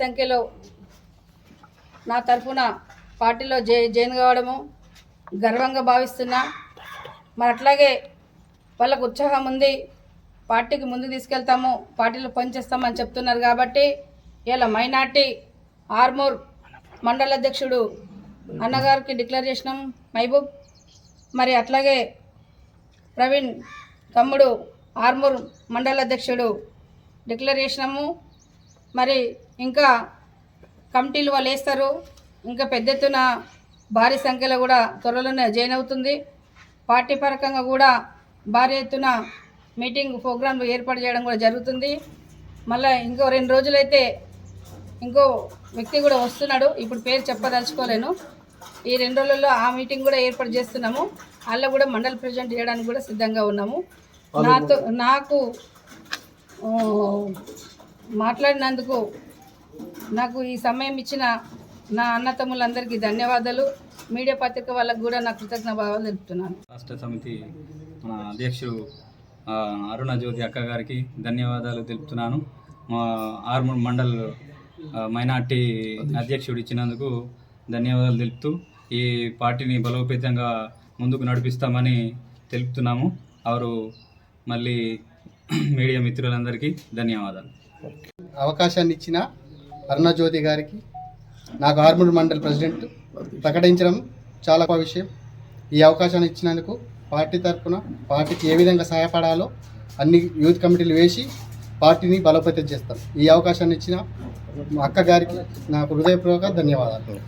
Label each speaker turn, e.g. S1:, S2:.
S1: సంఖ్యలో నా తరఫున పార్టీలో జాయిన్ కావడము గర్వంగా భావిస్తున్నా. మరి అట్లాగే వాళ్ళకు ఉత్సాహం ఉంది, పార్టీకి ముందుకు తీసుకెళ్తాము, పార్టీలో పనిచేస్తామని చెప్తున్నారు. కాబట్టి ఇలా మైనార్టీ ఆర్మూర్ మండల అధ్యక్షుడు అన్నగారికి డిక్లేర్ చేసినాం మహబూబ్. మరి అట్లాగే ప్రవీణ్ తమ్ముడు ఆర్మూర్ మండల అధ్యక్షుడు డిక్లేర్ చేసినాము. మరి ఇంకా కమిటీలు వాళ్ళు వేస్తారు. ఇంకా పెద్ద ఎత్తున భారీ సంఖ్యలో కూడా త్వరలోనే జాయిన్ అవుతుంది. పార్టీ పరకంగా కూడా భారీ ఎత్తున మీటింగ్ ప్రోగ్రాంలు ఏర్పాటు చేయడం కూడా జరుగుతుంది. మళ్ళీ ఇంకో 2 రోజులైతే ఇంకో వ్యక్తి కూడా వస్తున్నాడు. ఇప్పుడు పేరు చెప్పదలుచుకోలేను. ఈ 2 రోజుల్లో ఆ మీటింగ్ కూడా ఏర్పాటు చేస్తున్నాము. అలా కూడా మండల ప్రెసిడెంట్ చేయడానికి కూడా సిద్ధంగా ఉన్నాము. నాకు మాట్లాడినందుకు నాకు ఈ సమయం ఇచ్చిన నా అన్నతమ్ములందరికీ ధన్యవాదాలు. మీడియా పత్రిక వాళ్ళకు కూడా నా కృతజ్ఞ భావాలు తెలుపుతున్నాను.
S2: రాష్ట్ర సమితి మన అధ్యక్షుడు అరుణ జ్యోతి అక్క గారికి ధన్యవాదాలు తెలుపుతున్నాను. మా ఆర్మూర్ మండల్ మైనార్టీ అధ్యక్షుడు ఇచ్చినందుకు ధన్యవాదాలు తెలుపుతూ ఈ పార్టీని బలోపేతంగా ముందుకు నడిపిస్తామని తెలుపుతున్నాము. వారు మళ్ళీ మీడియా మిత్రులందరికీ ధన్యవాదాలు.
S3: అవకాశాన్ని ఇచ్చిన అరుణజ్యోతి గారికి నాకు ఆర్మూర్ మండల్ ప్రెసిడెంట్ ప్రకటించడం చాలా గొప్ప విషయం. ఈ అవకాశాన్ని ఇచ్చినందుకు పార్టీ తరఫున పార్టీకి ఏ విధంగా సహాయపడాలో అన్ని యూత్ కమిటీలు వేసి పార్టీని బలోపేతం చేస్తాం. ఈ అవకాశాన్ని ఇచ్చిన అక్క గారికి నాకు హృదయపూర్వక ధన్యవాదాలు.